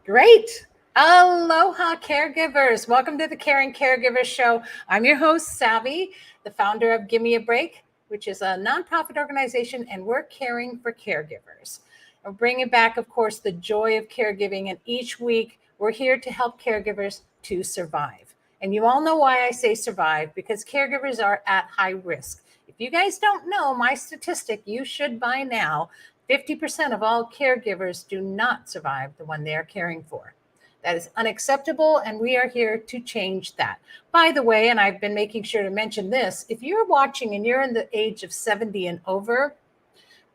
Great. Aloha, caregivers. Welcome to the Caring Caregivers Show. I'm your host, Savvy, the founder of Gimme a Break, which is a nonprofit organization, and we're caring for caregivers. We're bringing back, of course, the joy of caregiving, and each week we're here to help caregivers to survive. And you all know why I say survive, because caregivers are at high risk. If you guys don't know my statistic, you should by now. 50% of all caregivers do not survive the one they are caring for. That is unacceptable, and we are here to change that. By the way, and I've been making sure to mention this, if you're watching and you're in the age of 70 and over,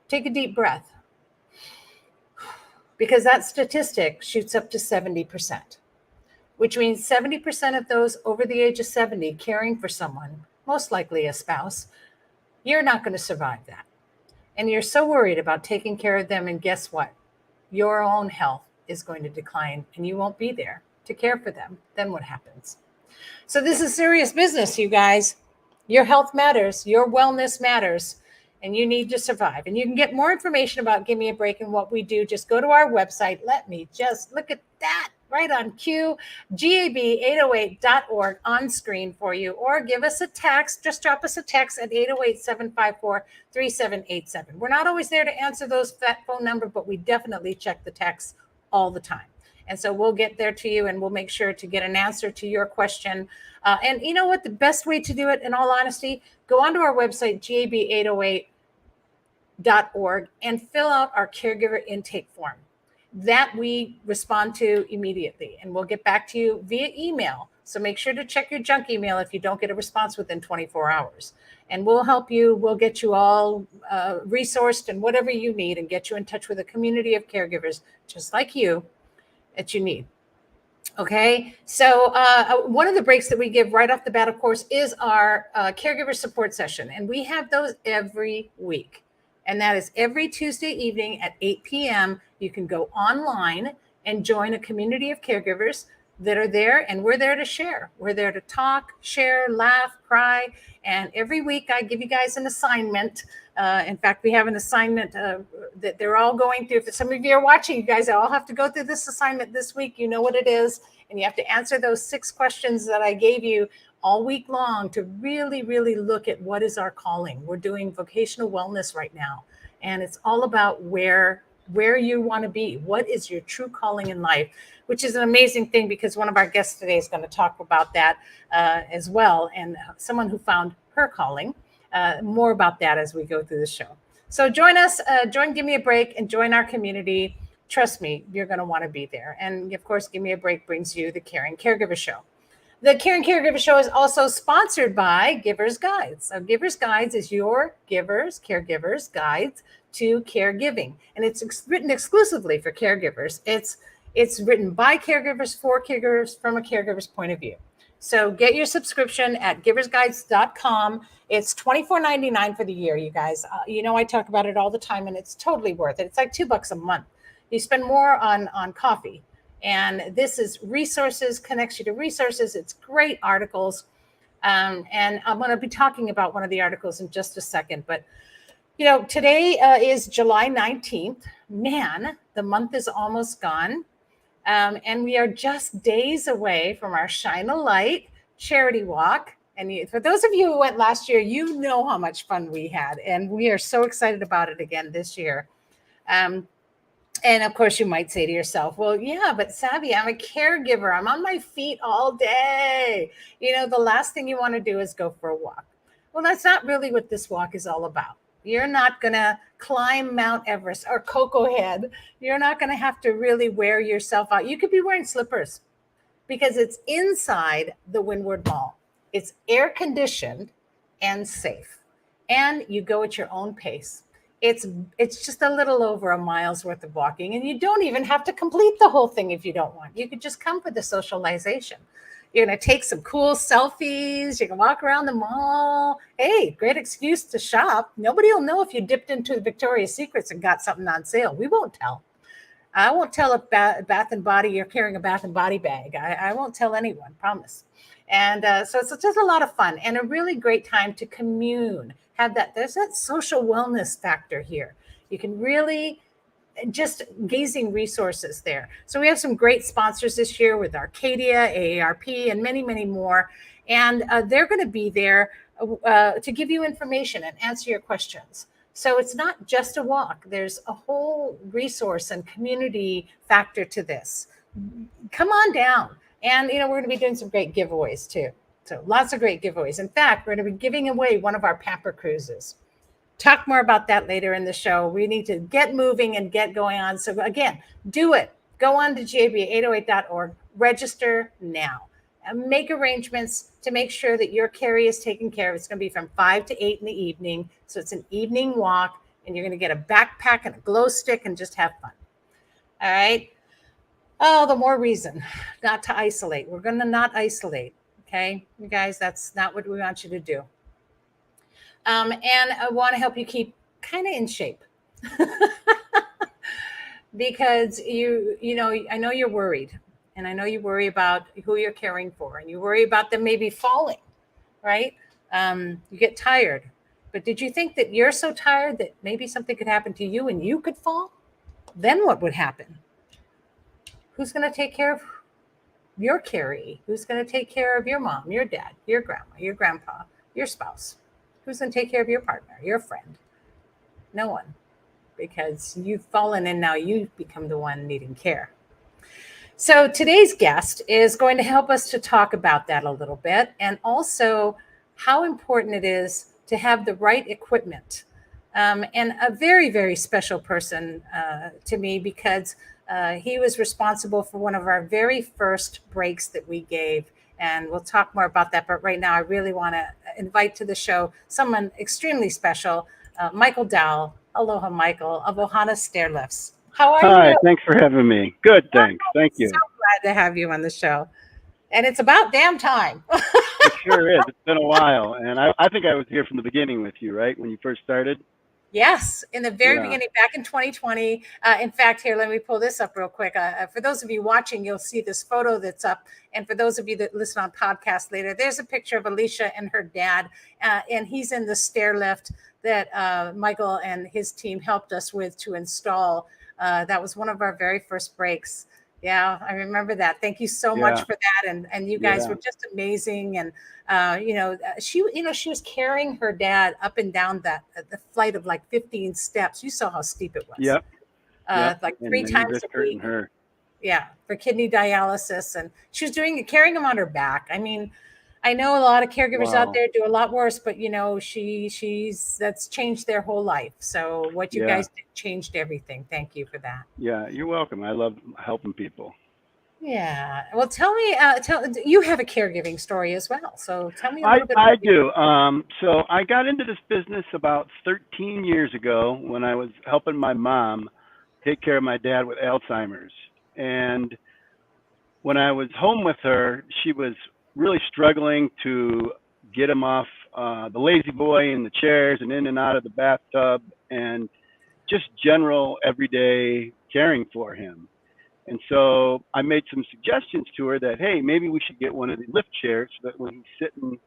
take a deep breath, because that statistic shoots up to 70%, which means 70% of those over the age of 70 caring for someone, most likely a spouse, you're not going to survive that. And you're so worried about taking care of them. And guess what? Your own health is going to decline and you won't be there to care for them. Then what happens? So this is serious business, you guys. Your health matters. Your wellness matters. And you need to survive. And you can get more information about Gimme a Break and what we do. Just go to our website. Let me just look at that right on cue, gab808.org on screen for you, or give us a text. Just drop us a text at 808-754-3787. We're not always there to answer that phone number, but we definitely check the texts all the time. And so we'll get there to you, and we'll make sure to get an answer to your question. And you know what? The best way to do it, in all honesty, go onto our website, gab808.org, and fill out our caregiver intake form. That we respond to immediately, and we'll get back to you via email. So make sure to check your junk email if you don't get a response within 24 hours. And we'll help you. We'll get you all resourced and whatever you need, and get you in touch with a community of caregivers just like you that you need. Okay, so one of the breaks that we give right off the bat, of course, is our caregiver support session. And we have those every week. And that is every Tuesday evening at 8 p.m. You can go online and join a community of caregivers that are there, and we're there to share. We're there to talk, share, laugh, cry. And every week I give you guys an assignment. In fact, we have an assignment that they're all going through. If some of you are watching, you guys all have to go through this assignment this week. You know what it is. And you have to answer those 6 questions that I gave you all week long to really, really look at what is our calling. We're doing vocational wellness right now. And it's all about where you want to be. What is your true calling in life? Which is an amazing thing, because one of our guests today is going to talk about that as well. And someone who found her calling. More about that as we go through the show. So join us, join Gimme a Break, and join our community. Trust me, you're going to want to be there. And of course, Gimme a Break brings you the Caring Caregiver Show. The Caring Caregiver Show is also sponsored by Givers Guides. So Givers Guides is your caregivers guides to caregiving. And it's written exclusively for caregivers. It's written by caregivers for caregivers from a caregiver's point of view. So get your subscription at giversguides.com. It's $24.99 for the year, you guys. You know I talk about it all the time, and it's totally worth it. It's like $2 a month. You spend more on coffee. And this is resources, connects you to resources. It's great articles. And I'm going to be talking about one of the articles in just a second. But, you know, today is July 19th. Man, the month is almost gone. And we are just days away from our Shine a Light charity walk. And for those of you who went last year, you know how much fun we had. And we are so excited about it again this year. And of course, you might say to yourself, well, yeah, but Savvy, I'm a caregiver. I'm on my feet all day. You know, the last thing you want to do is go for a walk. Well, that's not really what this walk is all about. You're not going to climb Mount Everest or Coco Head. You're not going to have to really wear yourself out. You could be wearing slippers, because it's inside the Windward Mall. It's air conditioned and safe. And you go at your own pace. It's just a little over a mile's worth of walking, and you don't even have to complete the whole thing if you don't want. You could just come for the socialization. You're going to take some cool selfies. You can walk around the mall. Hey, great excuse to shop. Nobody will know if you dipped into Victoria's Secrets and got something on sale. We won't tell. I won't tell if Bath and Body, you're carrying a Bath and Body bag. I won't tell anyone, promise. And so it's just a lot of fun and a really great time to commune. There's that social wellness factor here. You can really just gazing resources there. So we have some great sponsors this year with Arcadia, AARP, and many, many more. And they're going to be there to give you information and answer your questions. So it's not just a walk. There's a whole resource and community factor to this. Come on down. And, we're going to be doing some great giveaways too. So lots of great giveaways. In fact, we're going to be giving away one of our Pamper cruises. Talk more about that later in the show. We need to get moving and get going on. So again, do it. Go on to gab808.org, register now, and make arrangements to make sure that your carry is taken care of. It's going to be from 5 to 8 in the evening. So it's an evening walk, and you're going to get a backpack and a glow stick and just have fun. All right. Oh, the more reason not to isolate. We're going to not isolate. Okay, you guys, that's not what we want you to do. And I want to help you keep kind of in shape because I know you're worried, and I know you worry about who you're caring for, and you worry about them maybe falling, right? You get tired, but did you think that you're so tired that maybe something could happen to you and you could fall? Then what would happen? Who's going to take care of your carry? Who's going to take care of your mom, your dad, your grandma, your grandpa, your spouse? Who's going to take care of your partner, your friend? No one, because you've fallen and now you've become the one needing care. So today's guest is going to help us to talk about that a little bit, and also how important it is to have the right equipment. And a very, very special person to me, because he was responsible for one of our very first breaks that we gave. And we'll talk more about that. But right now, I really want to invite to the show someone extremely special, Michael Dowell. Aloha, Michael, of Ohana Stairlifts. How are you? Hi, thanks for having me. Good, thanks. Thank you. So glad to have you on the show. And it's about damn time. It sure is. It's been a while. And I think I was here from the beginning with you, right? When you first started? Yes, in the very beginning, back in 2020. In fact, here, let me pull this up real quick. For those of you watching, you'll see this photo that's up. And for those of you that listen on podcast later, there's a picture of Alicia and her dad. And he's in the stair lift that Michael and his team helped us with to install. That was one of our very first breaks. Yeah, I remember that. Thank you so much for that. And you guys were just amazing. And she was carrying her dad up and down the flight of like 15 steps. You saw how steep it was. Yep. Like 3 times a week. Yeah, for kidney dialysis, and she was carrying him on her back. I mean, I know a lot of caregivers out there do a lot worse, but she's that's changed their whole life. So what you guys did changed everything. Thank you for that. Yeah, you're welcome. I love helping people. Yeah. Well, tell me, you have a caregiving story as well. So tell me a little bit. I do. So I got into this business about 13 years ago when I was helping my mom take care of my dad with Alzheimer's. And when I was home with her, she was really struggling to get him off the lazy boy and the chairs and in and out of the bathtub, and just general everyday caring for him. And so I made some suggestions to her that, hey, maybe we should get one of the lift chairs so that when he's sitting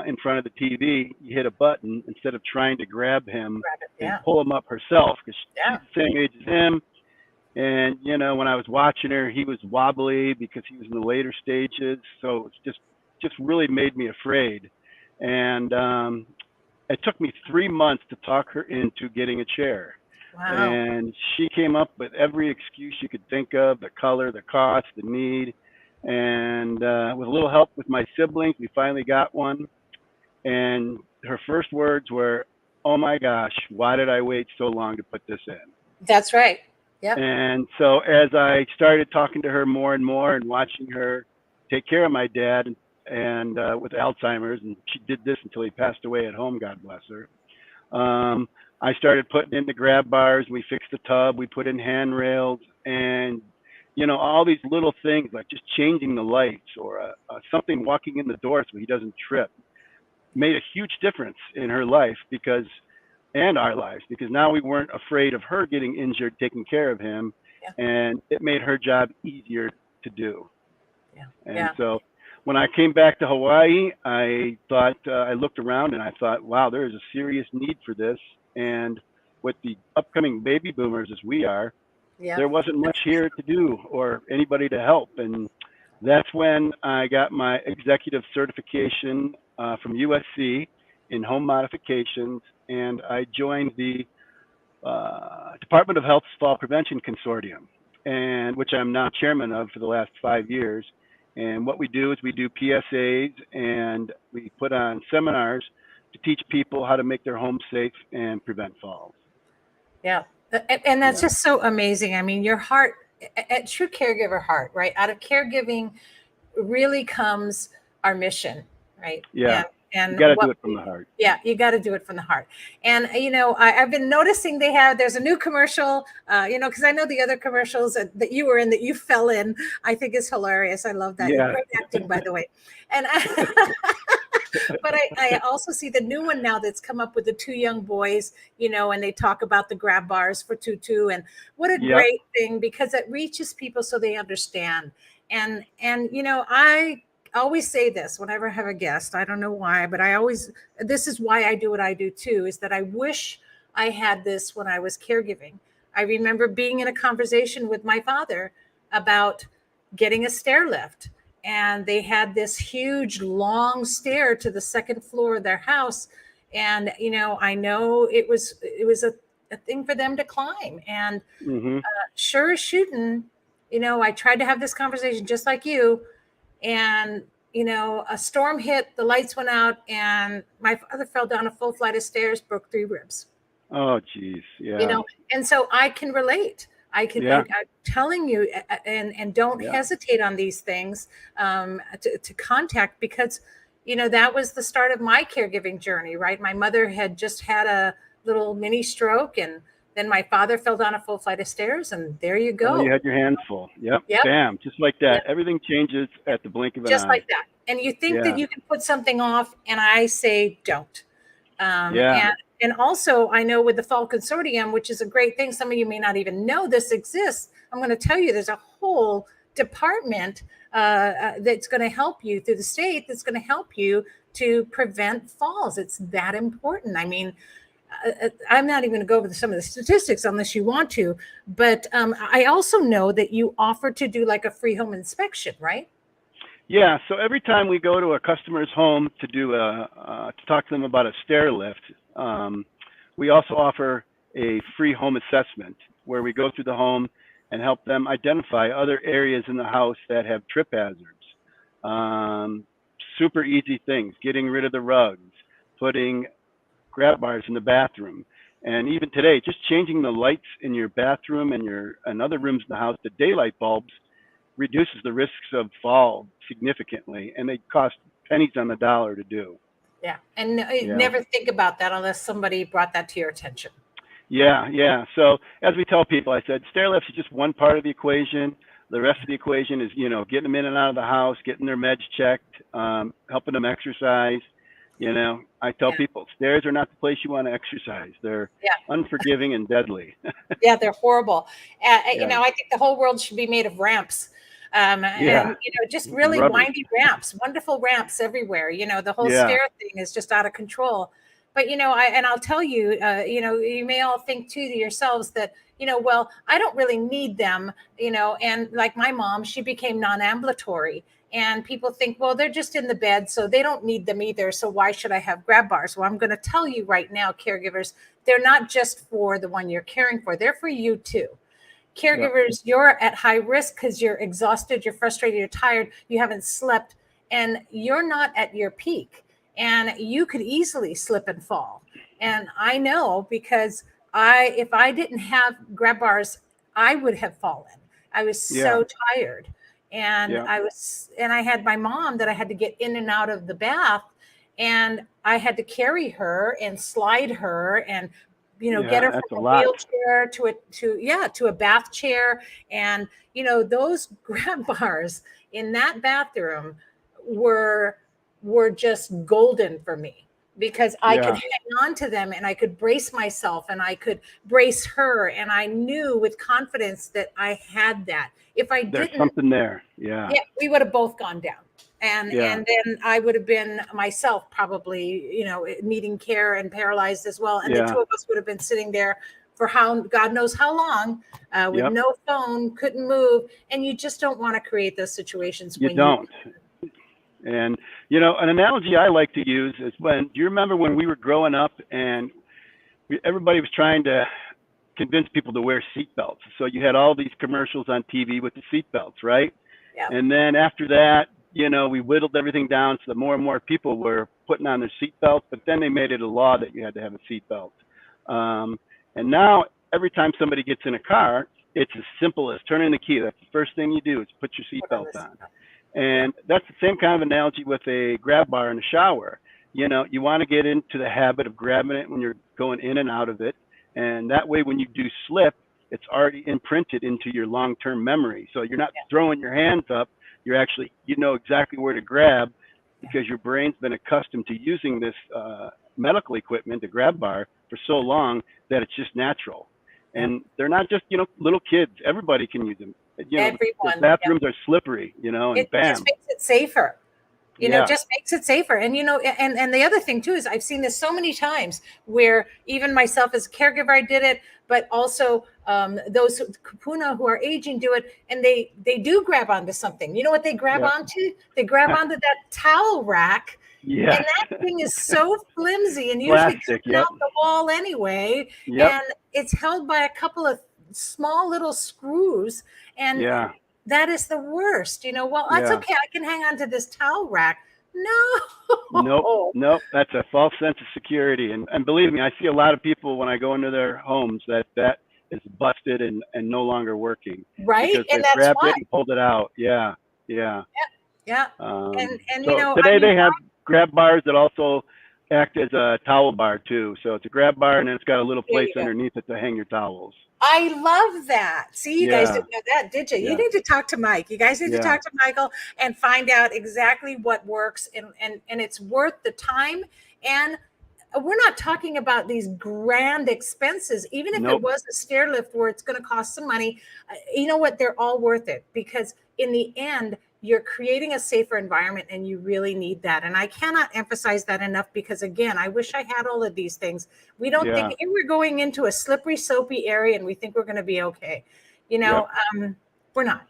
in front of the TV, you hit a button instead of trying to grab him and pull him up herself, because she's the same age as him. And, when I was watching her, he was wobbly because he was in the later stages. So it's just really made me afraid. And it took me 3 months to talk her into getting a chair. Wow. And she came up with every excuse you could think of: the color, the cost, the need. And with a little help with my siblings, we finally got one. And her first words were, "Oh my gosh, why did I wait so long to put this in?" That's right. Yep. And so as I started talking to her more and more and watching her take care of my dad and with Alzheimer's, and she did this until he passed away at home, God bless her. I started putting in the grab bars. We fixed the tub. We put in handrails, and all these little things like just changing the lights or something walking in the door so he doesn't trip made a huge difference in her life and our lives, because now we weren't afraid of her getting injured taking care of him, and it made her job easier to do. So when I came back to Hawaii, I thought I looked around and I thought, wow, there is a serious need for this. And with the upcoming baby boomers as we are, Yeah. there wasn't much here to do or anybody to help. And that's when I got my executive certification from USC in home modifications, and I joined the Department of Health's Fall Prevention Consortium, and which I'm now chairman of for the last 5 years. And what we do is we do PSAs and we put on seminars to teach people how to make their homes safe and prevent falls. Yeah. And that's Yeah. just so amazing. I mean, your heart, a true caregiver heart, right? Out of caregiving really comes our mission, right? Yeah. And You got to what do it from the heart. yeah, you got to do it from the heart. And I've been noticing there's a new commercial, because I know the other commercials that you were in, that you fell in, I think is hilarious. I love that. Yeah. Great acting, by the way. And but I also see the new one now that's come up with the two young boys, and they talk about the grab bars for Tutu, and what a Yep. great thing, because it reaches people so they understand. And I always say this whenever I have a guest. I don't know why, but this is why I do what I do too, is that I wish I had this when I was caregiving. I remember being in a conversation with my father about getting a stair lift, and they had this huge long stair to the second floor of their house. And, I know it was a thing for them to climb. And Hmm. sure as shooting, I tried to have this conversation just like you, and a storm hit, the lights went out, and my father fell down a full flight of stairs, broke 3 ribs. Oh, geez. Yeah. And so I can relate. Yeah. I'm telling you, and don't Yeah. hesitate on these things, to contact, because that was the start of my caregiving journey, right? My mother had just had a little mini stroke, and then my father fell down a full flight of stairs, and there you Oh, go. you had your hands full. Yep. Yep. Bam. Just like that. Yep. Everything changes at the blink of an Just eye. like that. And you think Yeah. that you can put something off, and I say don't. Yeah. And also, I know with the Fall Consortium, which is a great thing, some of you may not even know this exists. I'm going to tell you, there's a whole department that's going to help you through the state, that's going to help you to prevent falls. It's that important. I mean, I'm not even going to go over some of the statistics unless you want to, but I also know that you offer to do like a free home inspection, right? Yeah. So every time we go to a customer's home to do to talk to them about a stair lift, we also offer a free home assessment where we go through the home and help them identify other areas in the house that have trip hazards. Super easy things: getting rid of the rugs, putting grab bars in the bathroom, and even today, just changing the lights in your bathroom and other rooms in the house to daylight bulbs reduces the risks of fall significantly, and they cost pennies on the dollar to do. Yeah. And Yeah. never think about that unless somebody brought that to your attention. Yeah, yeah. So as we tell people, I said stair lifts is just one part of the equation. The rest of the equation is, getting them in and out of the house, getting their meds checked, helping them exercise. I tell Yeah. people stairs are not the place you want to exercise. They're Yeah. unforgiving and deadly. Yeah, they're horrible. Yeah. I think the whole world should be made of ramps. Yeah. And just really Rubbers. windy ramps, wonderful ramps everywhere. The whole Yeah. stair thing is just out of control. But I'll tell you, you may all think too to yourselves that, well, I don't really need them, and like my mom, she became non-ambulatory. And people think, well, they're just in the bed, so they don't need them either. So why should I have grab bars? Well, I'm going to tell you right now, caregivers, they're not just for the one you're caring for. They're for you too. Caregivers, you're at high risk because you're exhausted, you're frustrated, you're tired, you haven't slept, and you're not at your peak. And you could easily slip and fall. And I know, because if I didn't have grab bars, I would have fallen. I was so tired. And Yeah. I had my mom that I had to get in and out of the bath, and I had to carry her and slide her and get her That's from a a lot. wheelchair to a bath chair. And those grab bars in that bathroom were just golden for me, because I could Yeah. hang on to them and I could brace myself and I could brace her. And I knew with confidence that I had that. If I There's didn't, something there. Yeah. yeah, we would have both gone down. Yeah. And then I would have been myself probably, needing care and paralyzed as well. And the Yeah. two of us would have been sitting there for how God knows how long, with Yep. no phone, couldn't move. And you just don't want to create those situations You when you don't. And, you know, an analogy I like to use is do you remember when we were growing up and everybody was trying to convince people to wear seatbelts? So you had all these commercials on TV with the seatbelts, right? yeah, And then after that, you know, we whittled everything down so that more and more people were putting on their seatbelts, but then they made it a law that you had to have a seatbelt. And now every time somebody gets in a car, it's as simple as turning the key. That's the first thing you do is put your put on seatbelt this. on. And that's the same kind of analogy with a grab bar in a shower. You know, you want to get into the habit of grabbing it when you're going in and out of it. And that way, when you do slip, it's already imprinted into your long-term memory. So you're not throwing your hands up. You're actually, you know exactly where to grab because your brain's been accustomed to using this medical equipment, the grab bar, for so long that it's just natural. And they're not just, you know, little kids. Everybody can use them. You know, the Everyone. bathrooms are slippery, you know, and It bam. just makes it safer. Yeah. Just makes it safer. And, and the other thing too, is I've seen this so many times where even myself as a caregiver, I did it, but also those kupuna who are aging do it. And they do grab onto something. You know what they grab Yep. onto? They grab onto that towel rack. Yes. And that thing is so flimsy and usually Plastic. coming Yep. out the wall anyway. Yep. And it's held by a couple of small little screws. And Yeah. that is the worst. Well, that's Yeah. okay. I can hang on to this towel rack. No. Nope. That's a false sense of security. And believe me, I see a lot of people when I go into their homes that is busted and no longer working. Right. Because And they that's grabbed why. it and pulled it out. Yeah. Yeah. Yeah. And So today they have grab bars that also act as a towel bar too. So it's a grab bar and then it's got a little place underneath it to hang your towels. I love that. See, you guys didn't know that, did you? Yeah. You need to talk to Mike. You guys need to talk to Michael and find out exactly what works, and it's worth the time. And we're not talking about these grand expenses. Even if it was a stair lift where it's going to cost some money, you know what? They're all worth it because in the end, you're creating a safer environment and you really need that. And I cannot emphasize that enough because, again, I wish I had all of these things. We don't think we're going into a slippery, soapy area and we think we're going to be okay. We're not.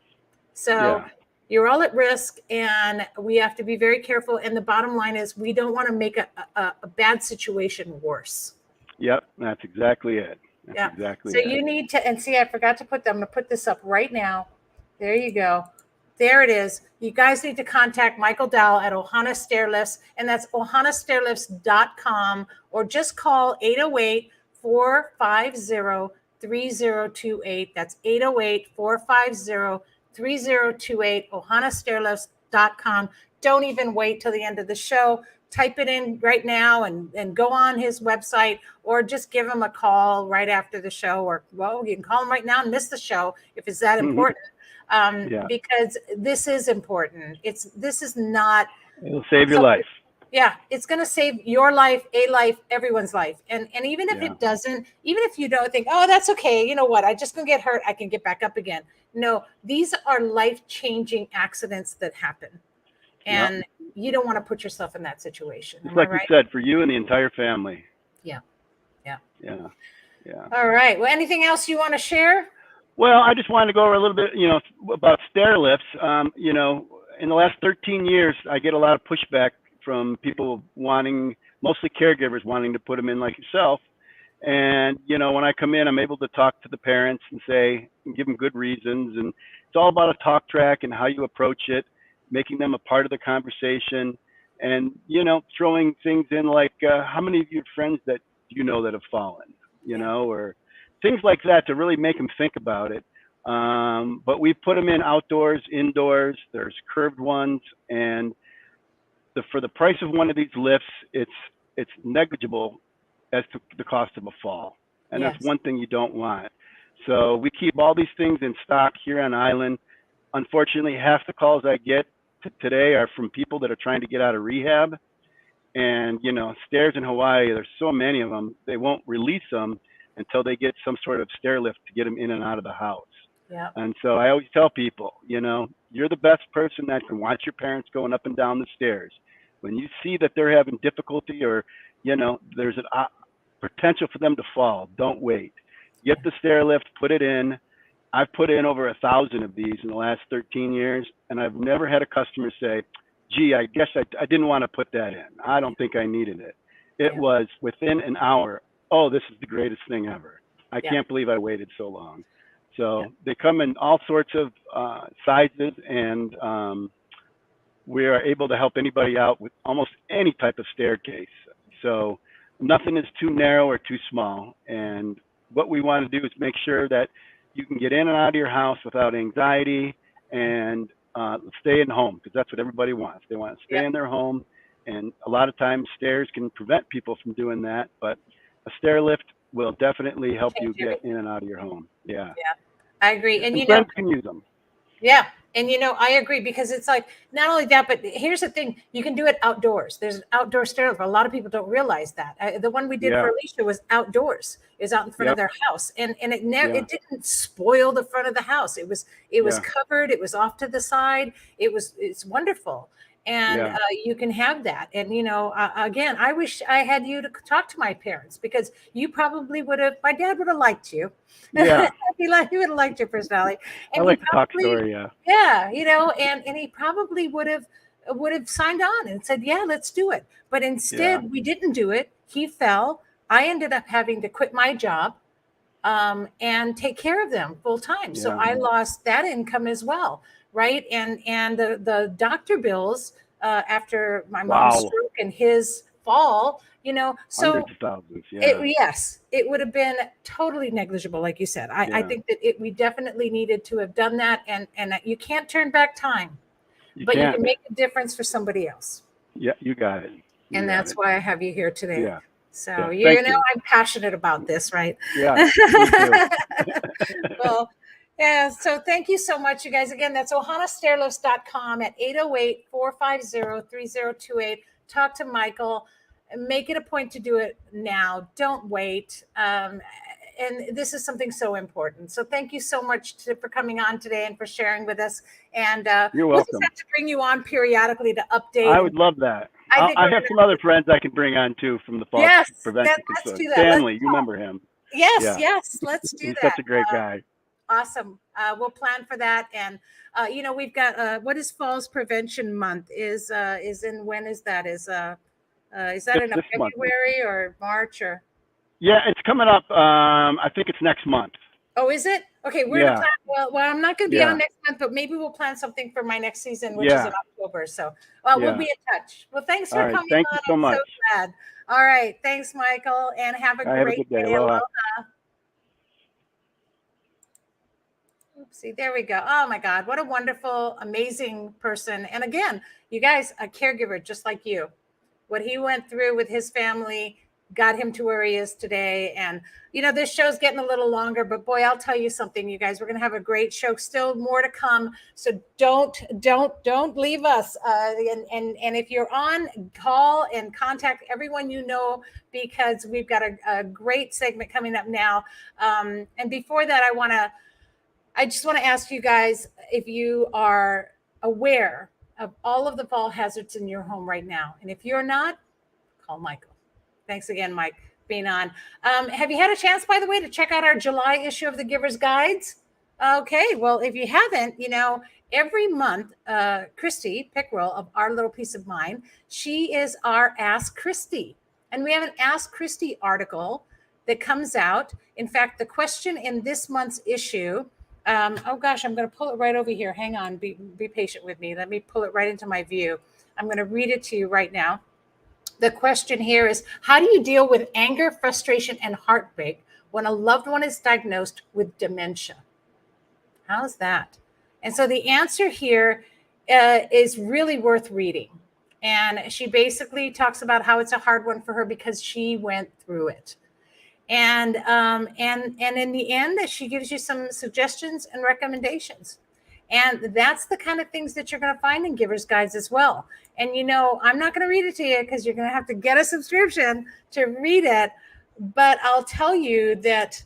So you're all at risk and we have to be very careful. And the bottom line is we don't want to make a bad situation worse. Yep, that's exactly it. That's exactly so it. You need to, and see, I forgot to I'm going to put this up right now. There you go. There it is. You guys need to contact Michael Dowell at Ohana Stairlifts, and that's ohanastairlifts.com, or just call 808-450-3028. That's 808-450-3028, ohanastairlifts.com. Don't even wait till the end of the show. Type it in right now and go on his website, or just give him a call right after the show, or, well, you can call him right now and miss the show if it's that important. Because this is important. This is not. It'll save your life. Yeah, it's going to save your life, a life, everyone's life. And even if it doesn't, even if you don't think, oh, that's okay, you know what, I just going to get hurt, I can get back up again. No, these are life-changing accidents that happen. And you don't want to put yourself in that situation. Just like you said, for you and the entire family. Yeah. All right. Well, anything else you want to share? Well, I just wanted to go over a little bit, about stair lifts. In the last 13 years, I get a lot of pushback from people mostly caregivers wanting to put them in like yourself. And, when I come in, I'm able to talk to the parents and give them good reasons. And it's all about a talk track and how you approach it, making them a part of the conversation, and, throwing things in like, how many of your friends that you know that have fallen, or things like that to really make them think about it. But we put them in outdoors, indoors. There's curved ones, and for the price of one of these lifts, it's negligible as to the cost of a fall, and that's one thing you don't want. So we keep all these things in stock here on island. Unfortunately, half the calls I get today are from people that are trying to get out of rehab, And, you know, stairs in Hawaii, there's so many of them, they won't release them until they get some sort of stair lift to get them in and out of the house. Yeah. And so I always tell people, you know, you're the best person that can watch your parents going up and down the stairs. When you see that they're having difficulty, or, you know, there's an potential for them to fall, don't wait. Get the stair lift, put it in. I've put in over 1,000 of these in the last 13 years, and I've never had a customer say, gee, I guess I didn't want to put that in. I don't think I needed it. It Yeah. was within an hour, oh, this is the greatest thing ever. I Yeah. can't believe I waited so long. So Yeah. they come in all sorts of sizes, and we are able to help anybody out with almost any type of staircase. So nothing is too narrow or too small. And what we want to do is make sure that you can get in and out of your house without anxiety, and stay in home, because that's what everybody wants. They want to stay Yep. in their home. And a lot of times stairs can prevent people from doing that, but a stair lift will definitely help you Change get everything. in and out of your home. Yeah. I agree. And And you know, friends can use them. yeah. And you know, I agree, because it's like, not only that, but here's the thing, you can do it outdoors. There's an outdoor stair lift. A lot of people don't realize that. The one we did for Yeah. Alicia was outdoors. It was out in front of Yep. their house. And it never, Yeah. it didn't spoil the front of the house. It was Yeah. covered, it was off to the side. It's wonderful. And Yeah. you can have that. And, you know, again, I wish I had you to talk to my parents, because you probably would have, my dad would have liked you. Yeah. He would have liked your personality. I And like he to talk probably, story. Yeah. yeah, you know, and he probably would have signed on and said, yeah, let's do it. But instead, we didn't do it. He fell. I ended up having to quit my job and take care of them full time. So Yeah. I lost that income as well, right? And the doctor bills after my mom's Wow. stroke and his fall, you know, so Hundreds of thousands. Yeah. yes, it would have been totally negligible, like you said. I Yeah. think that we definitely needed to have done that, and you can't turn back time, You but you can't. can make a difference for somebody else. Yeah. You got it. You And got that's it. why I have you here today. Yeah. So Yeah. you Thank know, you. I'm passionate about this, right? Yeah. Me too. Well, yeah. So thank you so much, you guys. Again, that's ohanastairlifts.com at 808-450-3028. Talk to Michael. Make it a point to do it now. Don't wait. And this is something so important. So thank you so much for coming on today and for sharing with us. And You're we'll just welcome. have to bring you on periodically to update. I would love that. I think I we're have some other friends I can bring on too from the fall Yes, prevention let's concern. do that. Stanley, Let's you remember him? Yes, Yeah. yes. Let's do He's that. such a great guy. Awesome. We'll plan for that. And you know, we've got what is Falls Prevention Month? Is in, when is that? Is that It's in this month. February or March or? Yeah, it's coming up. I think it's next month. Oh, is it? Okay, we're Yeah. gonna plan. Well, I'm not gonna be Yeah. on next month, but maybe we'll plan something for my next season, which is Yeah. in October. So we'll Yeah. be in touch. Well, thanks for All right. coming Thank on. you so I'm much. so glad. All right. Thanks, Michael, and have a Have a great good day. day. Aloha. Oopsie, there we go. Oh my God, what a wonderful, amazing person. And again, you guys, a caregiver just like you. What he went through with his family got him to where he is today. And you know, this show's getting a little longer, but boy, I'll tell you something, you guys, we're gonna have a great show, still more to come. So don't leave us. And if you're on, call and contact everyone you know, because we've got a great segment coming up now. And before that, I just want to ask you guys if you are aware of all of the fall hazards in your home right now. And if you're not, call Michael. Thanks again, Mike, being on. Have you had a chance, by the way, to check out our July issue of the Giver's Guides? Okay, well, if you haven't, you know, every month, Christy Pickrell of Our Little Piece of Mind, she is our Ask Christy. And we have an Ask Christy article that comes out. In fact, the question in this month's issue, oh gosh, I'm going to pull it right over here. Hang on, be patient with me. Let me pull it right into my view. I'm going to read it to you right now. The question here is, how do you deal with anger, frustration, and heartbreak when a loved one is diagnosed with dementia? How's that? And so the answer here is really worth reading. And she basically talks about how it's a hard one for her because she went through it. And in the end, she gives you some suggestions and recommendations. And that's the kind of things that you're going to find in Givers Guides as well. And, I'm not going to read it to you because you're going to have to get a subscription to read it. But I'll tell you that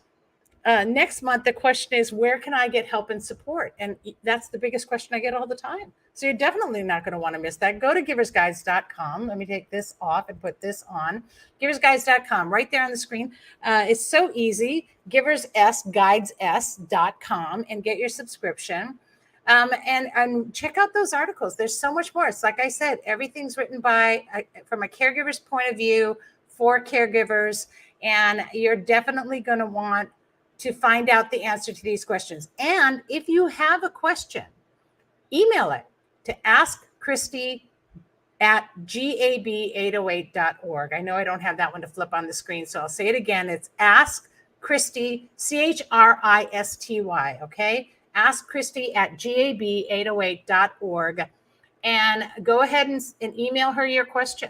next month, the question is, where can I get help and support? And that's the biggest question I get all the time. So you're definitely not going to want to miss that. Go to giversguides.com. Let me take this off and put this on. Giversguides.com, right there on the screen. It's so easy. Giversguides.com and get your subscription. And check out those articles. There's so much more. It's like I said, everything's written from a caregiver's point of view for caregivers. And you're definitely going to want to find out the answer to these questions. And if you have a question, email it to askchristy@gab808.org. I know I don't have that one to flip on the screen, so I'll say it again. It's Ask Christy, CHRISTY, okay? Ask Christy at gab808.org, and go ahead and email her your question,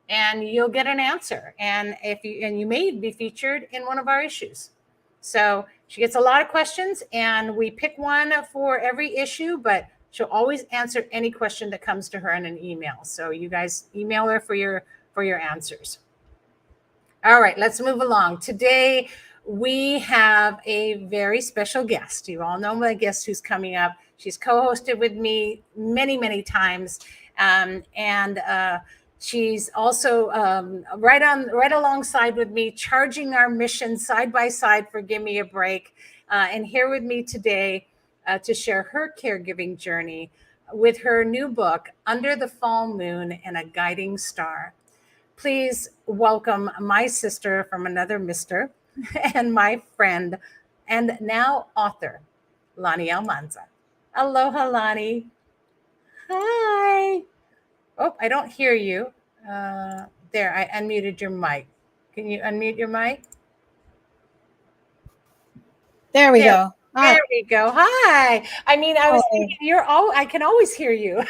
and you'll get an answer. And you may be featured in one of our issues. So she gets a lot of questions, and we pick one for every issue, but she'll always answer any question that comes to her in an email. So you guys email her for your answers. All right, let's move along. Today, we have a very special guest. You all know my guest who's coming up. She's co-hosted with me many, many times. She's also right alongside with me, charging our mission side by side for Give Me a Break. And here with me today to share her caregiving journey with her new book, Under the Fall Moon and a Guiding Star. Please welcome my sister from another mister and my friend and now author, Lani Almanza. Aloha, Lani. Hi. Oh, I don't hear you. There, I unmuted your mic. Can you unmute your mic? There we go. Hi. There we go. Hi. I mean, I was thinking I can always hear you.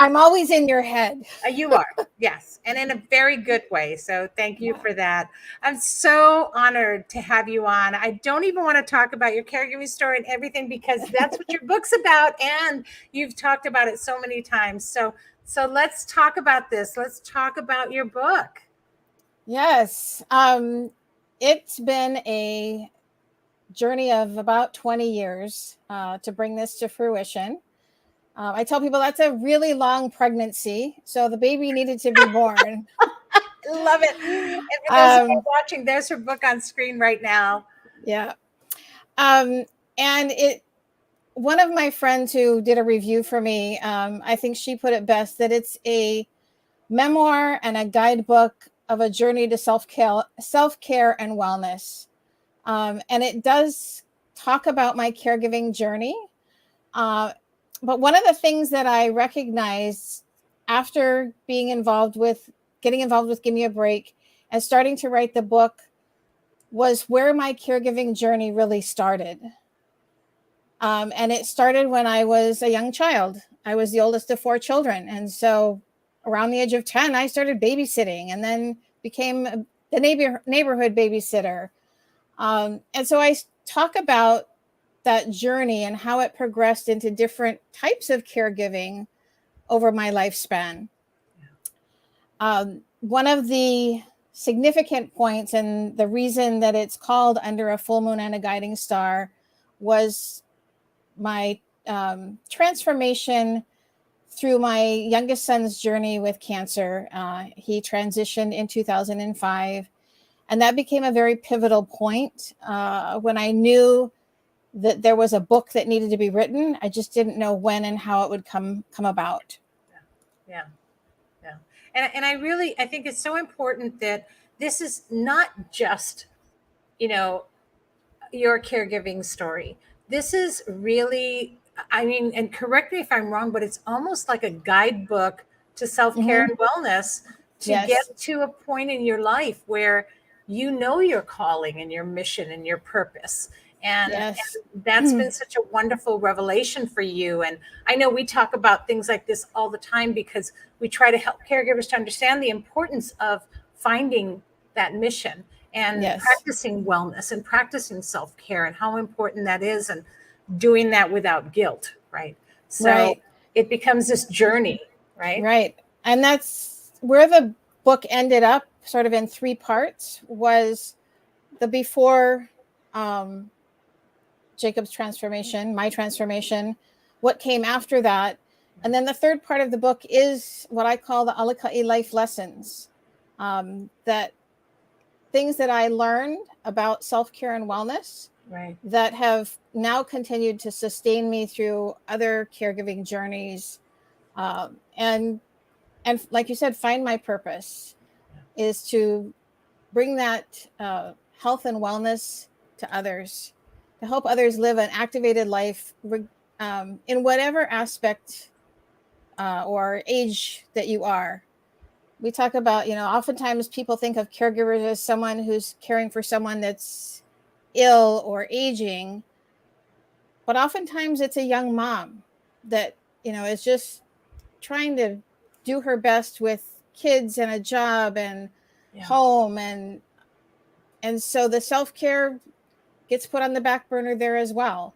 I'm always in your head. You are, yes, and in a very good way. So thank you for that. I'm so honored to have you on. I don't even want to talk about your caregiving story and everything because that's what your book's about, and you've talked about it so many times. So let's talk about this. Let's talk about your book. Yes. It's been a journey of about 20 years to bring this to fruition. I tell people that's a really long pregnancy. So the baby needed to be born. Love it. And for those who are watching, there's her book on screen right now. Yeah. And one of my friends who did a review for me, I think she put it best that it's a memoir and a guidebook of a journey to self-care and wellness. And it does talk about my caregiving journey. But one of the things that I recognized after getting involved with Give Me a Break and starting to write the book was where my caregiving journey really started. And it started when I was a young child. I was the oldest of 4 children. And so around the age of 10, I started babysitting and then became the neighborhood babysitter. And so I talk about that journey and how it progressed into different types of caregiving over my lifespan. One of the significant points and the reason that it's called Under a Full Moon and a Guiding Star was my transformation through my youngest son's journey with cancer. He transitioned in 2005, and that became a very pivotal point when I knew that there was a book that needed to be written. I just didn't know when and how it would come about. Yeah. And I think it's so important that this is not just, your caregiving story. This is really, and correct me if I'm wrong, but it's almost like a guidebook to self-care and wellness to get to a point in your life where you know your calling and your mission and your purpose. And that's been such a wonderful revelation for you. And I know we talk about things like this all the time because we try to help caregivers to understand the importance of finding that mission and practicing wellness and practicing self-care and how important that is. And doing that without guilt, right? So Right. it becomes this journey, right? Right. And that's where the book ended up, sort of in 3 parts, was the before Jacob's transformation, my transformation, what came after that. And then the third part of the book is what I call the Alakai life lessons, that things that I learned about self-care and wellness Right. that have now continued to sustain me through other caregiving journeys. And like you said, find my purpose is to bring that health and wellness to others, to help others live an activated life in whatever aspect or age that you are. We talk about, oftentimes people think of caregivers as someone who's caring for someone that's ill or aging, but oftentimes it's a young mom that, is just trying to do her best with kids and a job and home, and so the self-care gets put on the back burner there as well.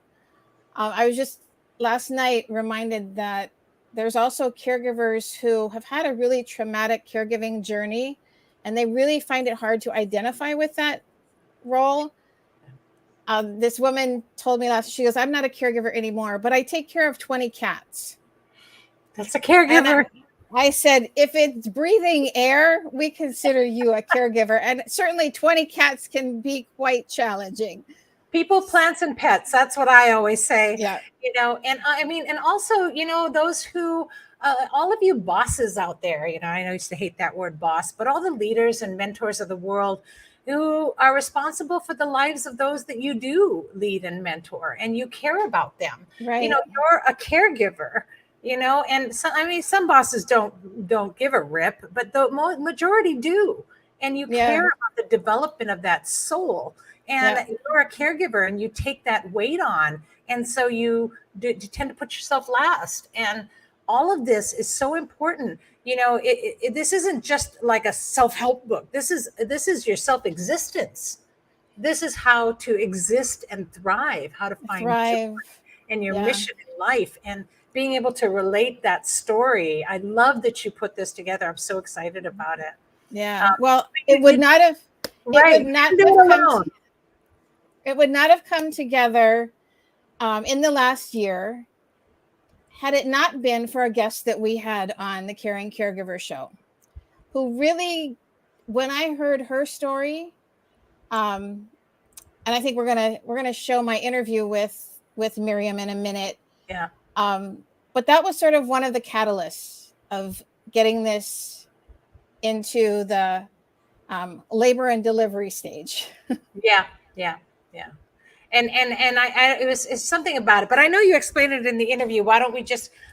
I was just last night reminded that there's also caregivers who have had a really traumatic caregiving journey, and they really find it hard to identify with that role. This woman told me she goes, "I'm not a caregiver anymore, but I take care of 20 cats." That's a caregiver. I said, if it's breathing air, we consider you a caregiver. And certainly 20 cats can be quite challenging. People, plants, and pets. That's what I always say. Yeah. And I mean, and also, those who, all of you bosses out there, I used to hate that word boss, but all the leaders and mentors of the world who are responsible for the lives of those that you do lead and mentor, and you care about them. Right. You're a caregiver. And some bosses don't give a rip, but the majority do. And you care about the development of that soul. And you're a caregiver, and you take that weight on. And so you tend to put yourself last. And all of this is so important. This isn't just like a self-help book. This is your self-existence. This is how to exist and thrive, how to find joy in your mission in life. And being able to relate that story. I love that you put this together. I'm so excited about it. Yeah. Well, it would not have come together in the last year had it not been for a guest that we had on the Caring Caregiver Show, who really, when I heard her story, and I think we're gonna show my interview with Miriam in a minute. Yeah. But that was sort of one of the catalysts of getting this into the labor and delivery stage. Yeah. And it's something about it, but I know you explained it in the interview. Why don't we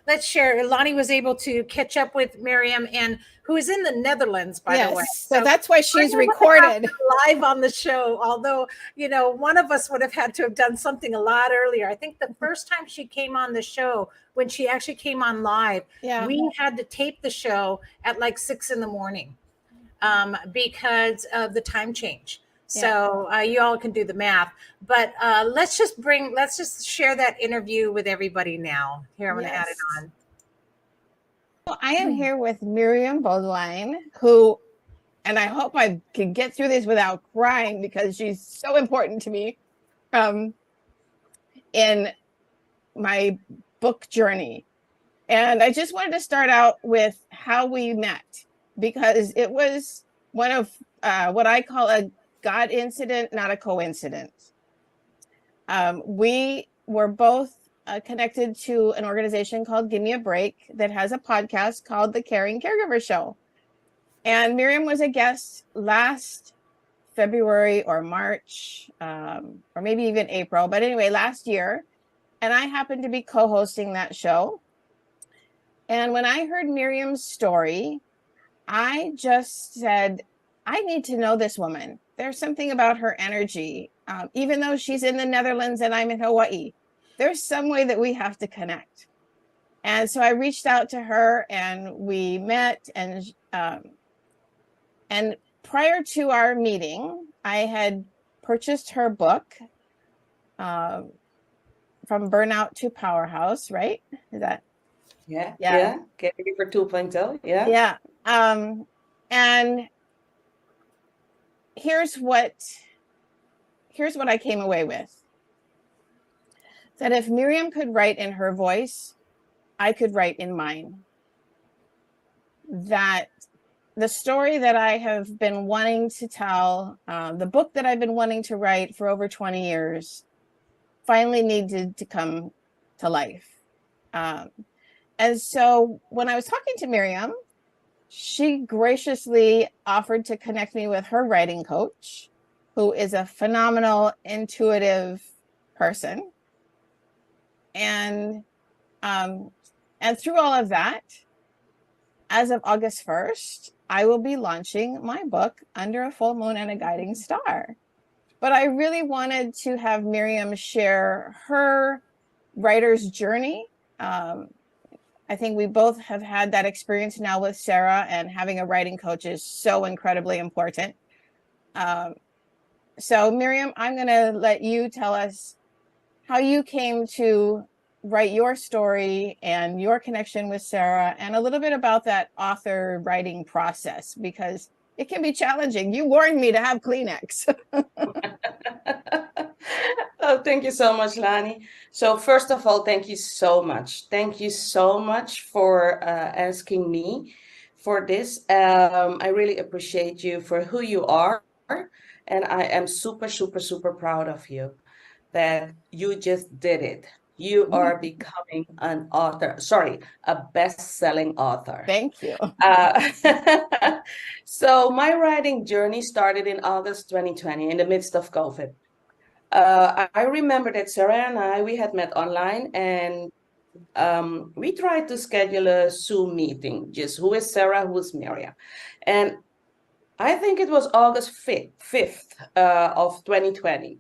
let's share. Lonnie was able to catch up with Miriam, and who is in the Netherlands, by the way. So that's why she's recorded live on the show. Although, one of us would have had to have done something a lot earlier. I think the first time she came on the show, when she actually came on live, we had to tape the show at like 6 a.m. Because of the time change. So you all can do the math, but let's just share that interview with everybody now. Here, I'm going to add it on. Well, I am here with Miriam Beaudoin, who, and I hope I can get through this without crying because she's so important to me in my book journey. And I just wanted to start out with how we met, because it was one of what I call a God incident, not a coincidence. We were both connected to an organization called Give Me a Break that has a podcast called The Caring Caregiver Show. And Miriam was a guest last February or March, or maybe even April, but anyway, last year. And I happened to be co-hosting that show. And when I heard Miriam's story, I just said, I need to know this woman. There's something about her energy. Even though she's in the Netherlands and I'm in Hawaii, there's some way that we have to connect. And so I reached out to her and we met. And prior to our meeting, I had purchased her book from Burnout to Powerhouse, right? Is that? Yeah. Yeah. Caregiver 2.0. Yeah. Yeah. And here's what I came away with. That if Miriam could write in her voice, I could write in mine. That the story that I have been wanting to tell, the book that I've been wanting to write for over 20 years, finally needed to come to life. And so when I was talking to Miriam, she graciously offered to connect me with her writing coach, who is a phenomenal, intuitive person. And through all of that, as of August 1st, I will be launching my book, Under a Full Moon and a Guiding Star. But I really wanted to have Miriam share her writer's journey. I think we both have had that experience now with Sarah, and having a writing coach is so incredibly important. So Miriam, I'm going to let you tell us how you came to write your story and your connection with Sarah, and a little bit about that author writing process, because it can be challenging. You warned me to have Kleenex. Oh, thank you so much, Lani. So first of all, thank you so much. Thank you so much for asking me for this. I really appreciate you for who you are. And I am super, super, super proud of you that you just did it. You are becoming an author, a best-selling author. Thank you. So my writing journey started in August 2020 in the midst of COVID. I remember that Sarah and we had met online, and we tried to schedule a Zoom meeting, just who is Sarah, who is Miriam. And I think it was August 5th of 2020.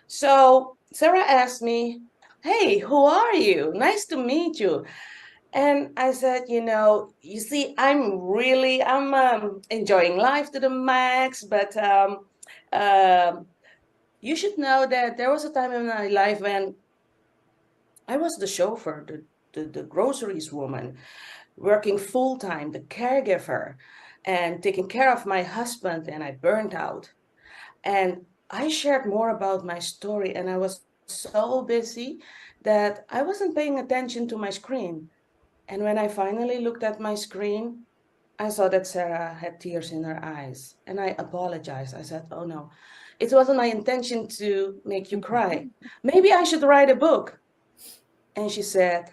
So Sarah asked me, hey, who are you? Nice to meet you. And I said, you see, I'm enjoying life to the max, but you should know that there was a time in my life when I was the chauffeur, the groceries woman, working full-time, the caregiver, and taking care of my husband, and I burned out. And I shared more about my story, and I was so busy that I wasn't paying attention to my screen. And when I finally looked at my screen, I saw that Sarah had tears in her eyes, and I apologized. I said, oh no, it wasn't my intention to make you cry. Maybe I should write a book. And she said,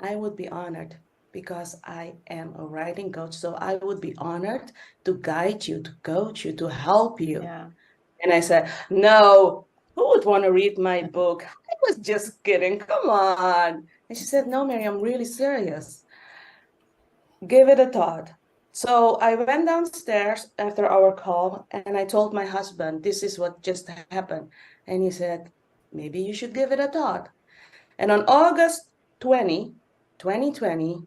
I would be honored, because I am a writing coach. So I would be honored to guide you, to coach you, to help you. Yeah. And I said, no, who would want to read my book? I was just kidding. Come on. And she said, no, Mary, I'm really serious. Give it a thought. So I went downstairs after our call, and I told my husband, this is what just happened. And he said, maybe you should give it a thought. And on August 2020,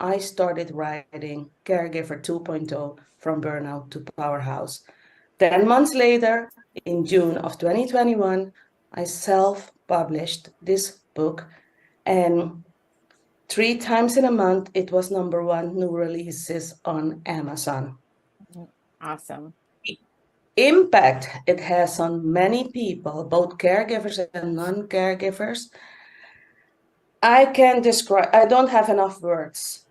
I started writing Caregiver 2.0 from Burnout to Powerhouse. 10 months later, in June of 2021, I self-published this book, and 3 times in a month, it was #1 new releases on Amazon. Awesome. Impact it has on many people, both caregivers and non-caregivers. I don't have enough words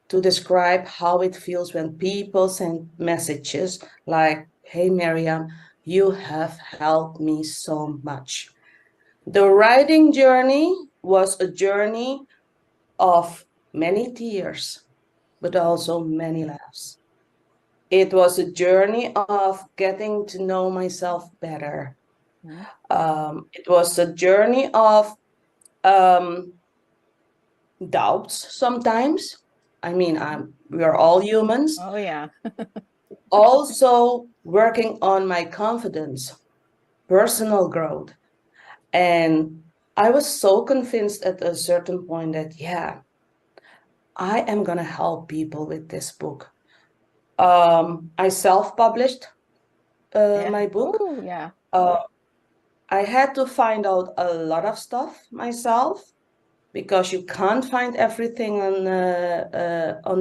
to describe how it feels when people send messages like, hey, Miriam, you have helped me so much. The writing journey was a journey of many tears, but also many laughs. It was a journey of getting to know myself better. It was a journey of doubts sometimes. I mean, we are all humans. Oh, yeah. Also working on my confidence, personal growth. And I was so convinced at a certain point that, yeah, I am going to help people with this book. I self-published my book. Ooh, yeah. I had to find out a lot of stuff myself because you can't find everything on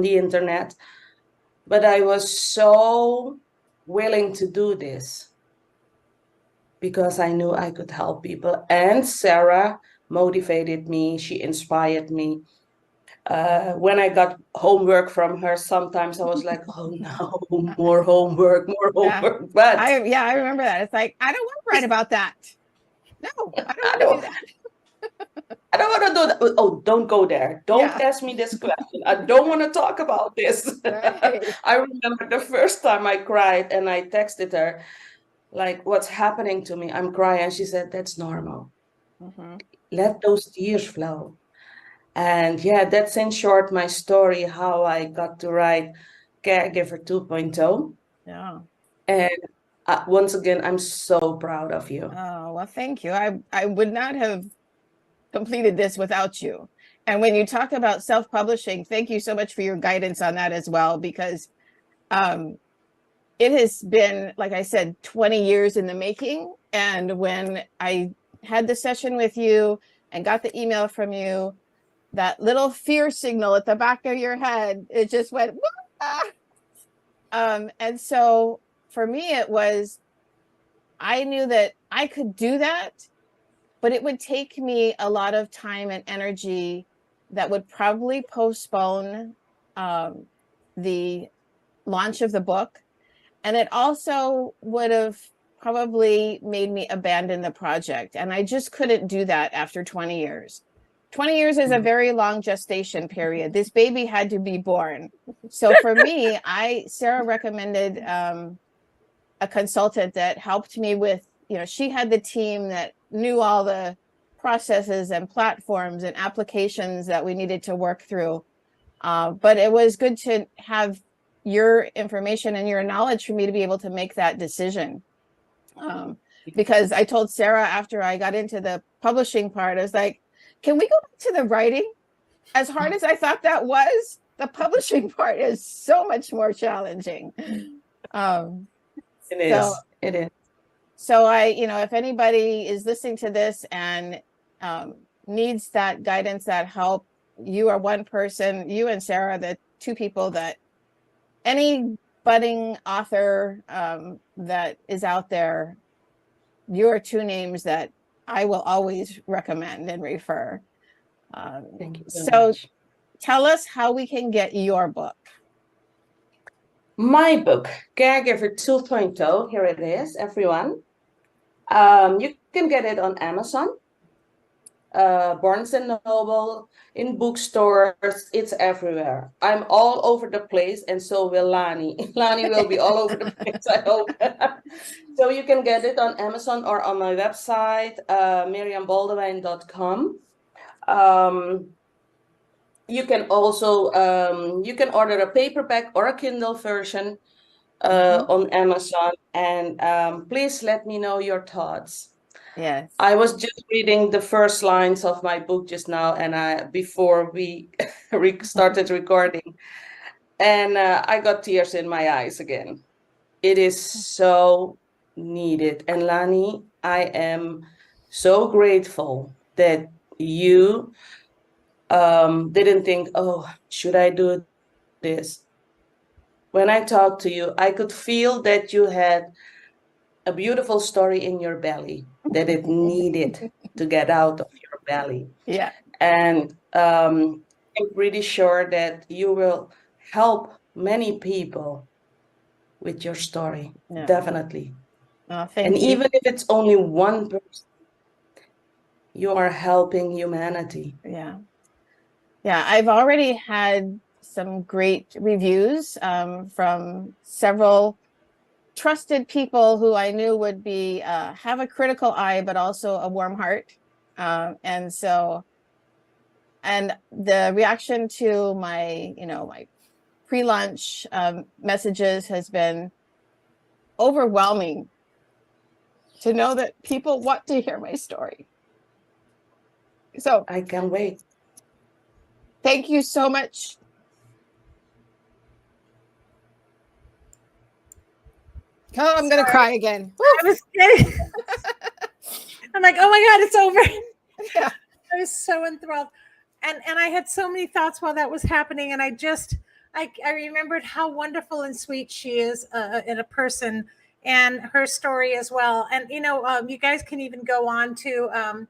the internet. But I was so willing to do this because I knew I could help people. And Sarah motivated me. She inspired me. When I got homework from her, sometimes I was like, oh no, more homework, more Yeah. homework. But I remember that. It's like, I don't want to write about that. No, I don't I want to do don't, that. I don't want to do that. Oh, don't go there. Don't Yeah. ask me this question. I don't want to talk about this. Right. I remember the first time I cried and I texted her, like, what's happening to me? I'm crying. And she said, that's normal. Mhm. Let those tears flow. And yeah, that's in short my story, how I got to write Caregiver 2.0. Yeah. And once again, I'm so proud of you. Oh, well, thank you. I would not have completed this without you. And when you talk about self-publishing, thank you so much for your guidance on that as well, because it has been, like I said, 20 years in the making. And when I had the session with you and got the email from you, that little fear signal at the back of your head, it just went, "Wah!" And so for me, it was, I knew that I could do that, but it would take me a lot of time and energy that would probably postpone the launch of the book. And it also would have probably made me abandon the project. And I just couldn't do that after 20 years. 20 years is a very long gestation period. This baby had to be born. So for me, Sarah recommended a consultant that helped me with, she had the team that knew all the processes and platforms and applications that we needed to work through. But it was good to have your information and your knowledge for me to be able to make that decision. Because I told Sarah after I got into the publishing part, I was like, can we go back to the writing? As hard as I thought that was, the publishing part is so much more challenging. It is. It is. So if anybody is listening to this and needs that guidance, that help, you are one person, you and Sarah, the two people that any budding author that is out there, you are two names that I will always recommend and refer. Thank you so much. Tell us how we can get your book. My book, Caregiver 2.0, here it is, everyone. You can get it on Amazon, Barnes & Noble, in bookstores, it's everywhere. I'm all over the place, and so will Lani. Lani will be all over the place, I hope. So you can get it on Amazon or on my website, miriambaldewijn.com. You can also, you can order a paperback or a Kindle version on Amazon, and please let me know your thoughts. Yes. I was just reading the first lines of my book just now, and before we started recording, and I got tears in my eyes again. It is so needed. And Lani, I am so grateful that you didn't think, oh, should I do this? When I talked to you, I could feel that you had a beautiful story in your belly, that it needed to get out of your belly. Yeah. And I'm pretty sure that you will help many people with your story. Yeah. Definitely. Oh, And thank you. even if it's only one person, you are helping humanity. Yeah. Yeah, I've already had some great reviews from several trusted people who I knew would be have a critical eye, but also a warm heart. And the reaction to my, my pre-launch messages has been overwhelming to know that people want to hear my story. So I can't wait. thank you so much. Oh, I'm going to cry again. I was kidding. I'm like, oh my God, it's over. Yeah. I was so enthralled. And I had so many thoughts while that was happening. And I remembered how wonderful and sweet she is in a person, and her story as well. And, you guys can even go on to,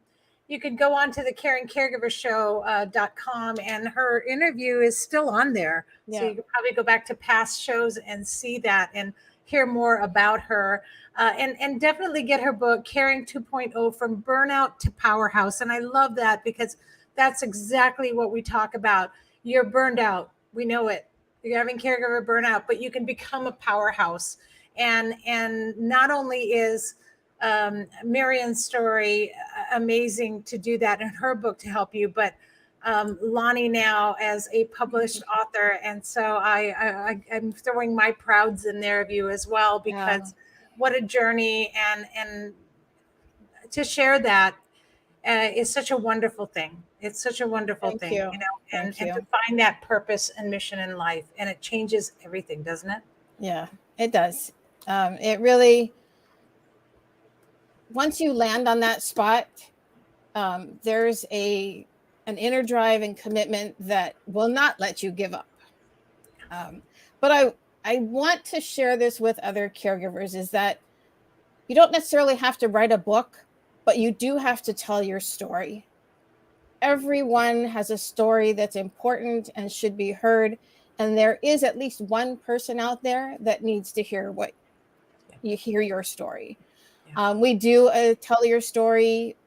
you could go on to the caringcaregivershow.com, and her interview is still on there. So Yeah. you could probably go back to past shows and see that and hear more about her. And definitely get her book, Caring 2.0, From Burnout to Powerhouse. And I love that because that's exactly what we talk about. You're burned out. We know it. You're having caregiver burnout, but you can become a powerhouse. And not only is Marian's story amazing to do that in her book to help you, but Lonnie now as a published author. And so I'm throwing my prouds in there of you as well, because what a journey, and to share that is such a wonderful thing. It's such a wonderful Thank thing, you. and Thank to you. find that purpose and mission in life, and it changes everything, doesn't it? Yeah, it does. It really, once you land on that spot, there's an inner drive and commitment that will not let you give up. But I want to share this with other caregivers, is that you don't necessarily have to write a book, but you do have to tell your story. Everyone has a story that's important and should be heard. And there is at least one person out there that needs to hear your story. Yeah. We do a Tell Your Story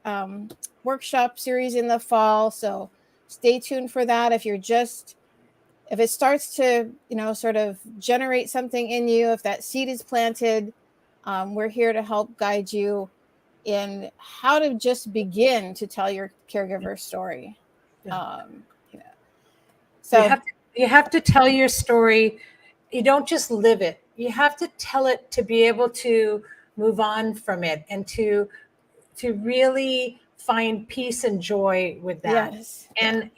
workshop series in the fall. So stay tuned for that. If it starts to, sort of generate something in you, if that seed is planted, we're here to help guide you in how to just begin to tell your caregiver story. Yeah. So you have to tell your story. You don't just live it. You have to tell it to be able to move on from it, and to really find peace and joy with that. yes, And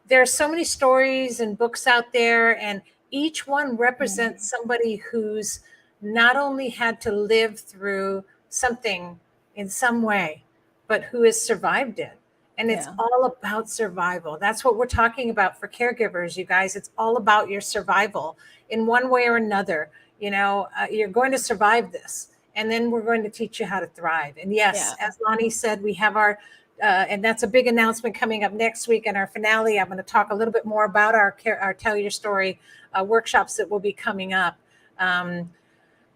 there are so many stories and books out there, and each one represents somebody who's not only had to live through something in some way, but who has survived it. And it's Yeah. all about survival. That's what we're talking about for caregivers, you guys. It's all about your survival in one way or another. You're going to survive this, and then we're going to teach you how to thrive. And yes, Yeah. as Lonnie said, we have our and that's a big announcement coming up next week in our finale. I'm going to talk a little bit more about our Tell Your Story workshops that will be coming up.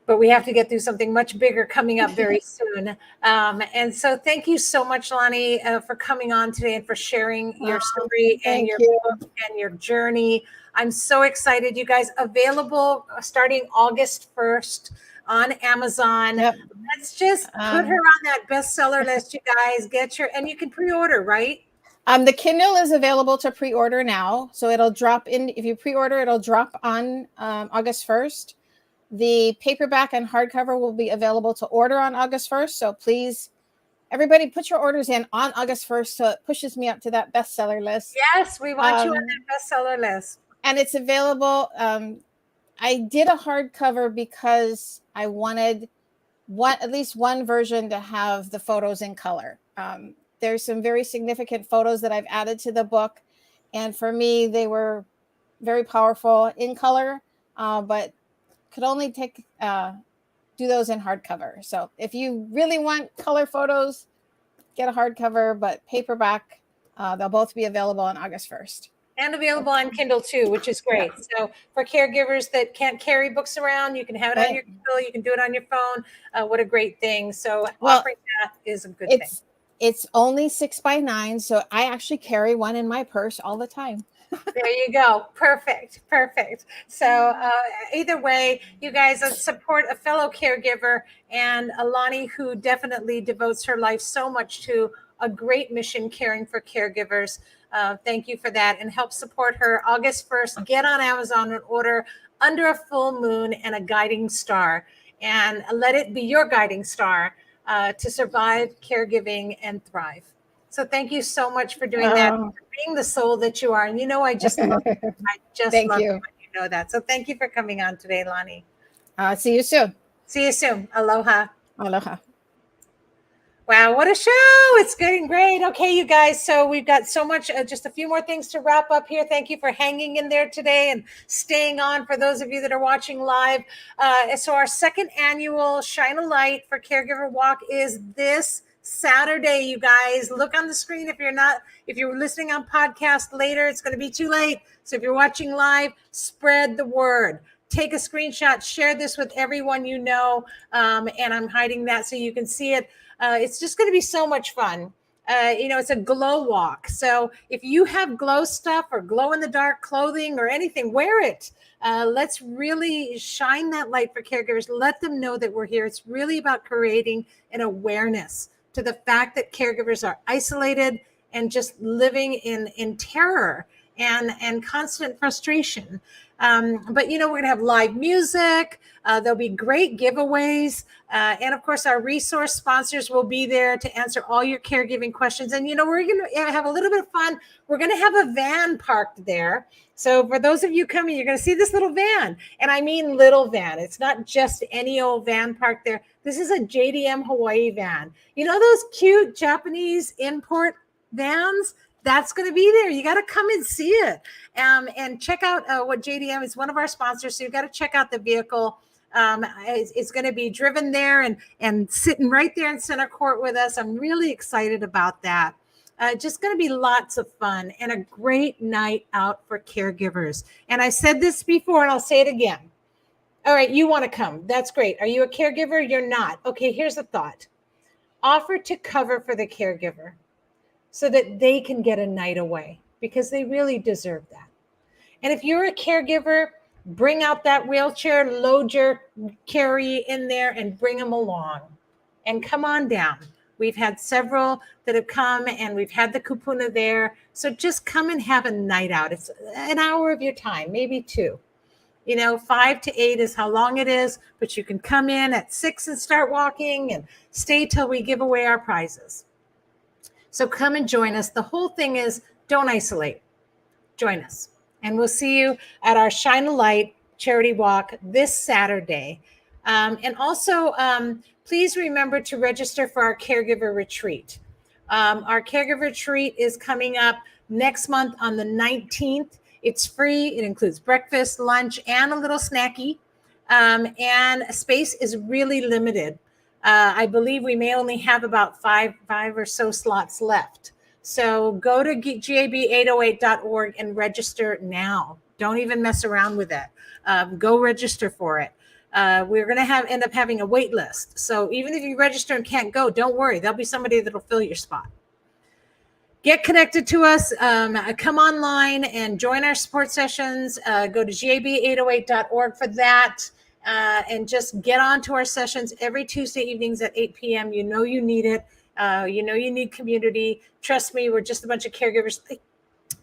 But we have to get through something much bigger coming up very soon. And so thank you so much, Lonnie, for coming on today and for sharing your story and thank your you. book and your journey. I'm so excited. You guys, available starting August 1st on Amazon. Yep. Let's just put her on that bestseller list, you guys. And you can pre-order, right? The Kindle is available to pre-order now. So it'll drop in. If you pre-order, it'll drop on August 1st. The paperback and hardcover will be available to order on August 1st. So please, everybody, put your orders in on August 1st so it pushes me up to that bestseller list. Yes, we want you on that bestseller list. And it's available. I did a hardcover because I wanted at least one version to have the photos in color. There's some very significant photos that I've added to the book. And for me, they were very powerful in color, but could only do those in hardcover. So if you really want color photos, get a hardcover, but paperback, they'll both be available on August 1st. And available on Kindle too, which is great. Yeah. So for caregivers that can't carry books around, you can have it on your Kindle, you can do it on your phone. What a great thing. So offering that is a good thing. It's only 6x9, so I actually carry one in my purse all the time. There you go. Perfect. So either way, you guys support a fellow caregiver, and Alani, who definitely devotes her life so much to a great mission, caring for caregivers. Thank you for that, and help support her. August 1st, get on Amazon and order Under a Full Moon and a Guiding Star, and let it be your guiding star to survive caregiving and thrive. So thank you so much for doing that, for being the soul that you are. And I just love you. I just love you when you know that. So thank you for coming on today, Lonnie. See you soon. See you soon. Aloha. Aloha. Wow, what a show. It's getting great. Okay, you guys. So we've got so much, just a few more things to wrap up here. Thank you for hanging in there today and staying on for those of you that are watching live. So our second annual Shine a Light for Caregiver Walk is this Saturday, you guys. Look on the screen if you're listening on podcast later, it's going to be too late. So if you're watching live, spread the word. Take a screenshot, share this with everyone you know. And I'm hiding that so you can see it. It's just going to be so much fun. It's a glow walk. So if you have glow stuff or glow in the dark clothing or anything, wear it. Let's really shine that light for caregivers. Let them know that we're here. It's really about creating an awareness to the fact that caregivers are isolated and just living in terror and constant frustration. But we're going to have live music. There'll be great giveaways. And of course, our resource sponsors will be there to answer all your caregiving questions. And, we're going to have a little bit of fun. We're going to have a van parked there. So for those of you coming, you're going to see this little van. And I mean little van. It's not just any old van parked there. This is a JDM Hawaii van. Those cute Japanese import vans? That's going to be there. You got to come and see it and check out what JDM is, one of our sponsors. So you've got to check out the vehicle. It's going to be driven there and sitting right there in center court with us. I'm really excited about that. Just going to be lots of fun and a great night out for caregivers. And I said this before and I'll say it again. All right, you want to come. That's great. Are you a caregiver? You're not. Okay, here's a thought. Offer to cover for the caregiver, so that they can get a night away, because they really deserve that. And if you're a caregiver, bring out that wheelchair, load your carry in there and bring them along and come on down. We've had several that have come and we've had the kupuna there. So just come and have a night out. It's an hour of your time, maybe 2. 5 to 8 is how long it is, but you can come in at 6 and start walking and stay till we give away our prizes. So come and join us. The whole thing is don't isolate. Join us. And we'll see you at our Shine a Light charity walk this Saturday. And also, please remember to register for our caregiver retreat. Our caregiver retreat is coming up next month on the 19th. It's free. It includes breakfast, lunch, and a little snacky. And space is really limited. I believe we may only have about five or so slots left. So go to gab808.org and register now. Don't even mess around with it. Go register for it. We're going to end up having a wait list. So even if you register and can't go, don't worry. There'll be somebody that'll fill your spot. Get connected to us. Come online and join our support sessions. Go to gab808.org for that. And just get on to our sessions every Tuesday evenings at 8 p.m. You need it. You need community. Trust me, we're just a bunch of caregivers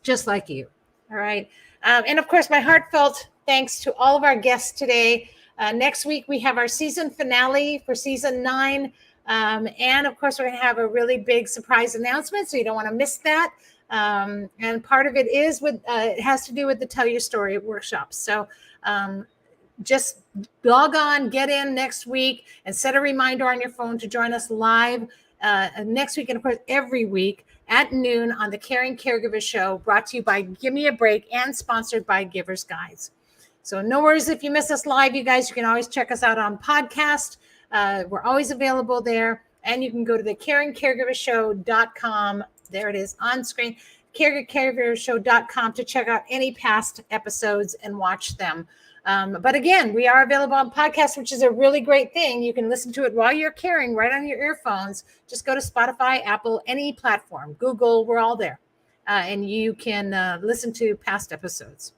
just like you. All right. And of course, my heartfelt thanks to all of our guests today. Next week, we have our season finale for season 9. And of course, we're going to have a really big surprise announcement, so you don't want to miss that. And part of it is it has to do with the Tell Your Story workshops. So just log on, get in next week, and set a reminder on your phone to join us live next week, and of course every week at noon on the Caring Caregiver Show, brought to you by Give Me a Break and sponsored by Givers Guides. So no worries if you miss us live, you guys. You can always check us out on podcast. We're always available there, and you can go to the caringcaregivershow.com. There it is on screen, caringcaregivershow.com, to check out any past episodes and watch them. But again, we are available on podcast, which is a really great thing. You can listen to it while you're caring right on your earphones. Just go to Spotify, Apple, any platform, Google, we're all there. And you can listen to past episodes.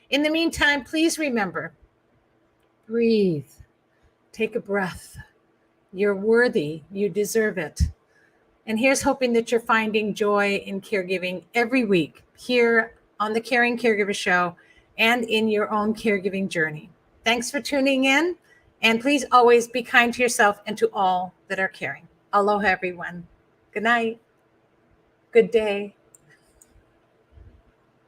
In the meantime, please remember, breathe, take a breath. You're worthy. You deserve it. And here's hoping that you're finding joy in caregiving every week here on the Caring Caregiver Show and in your own caregiving journey. Thanks for tuning in. And please always be kind to yourself and to all that are caring. Aloha, everyone. Good night. Good day.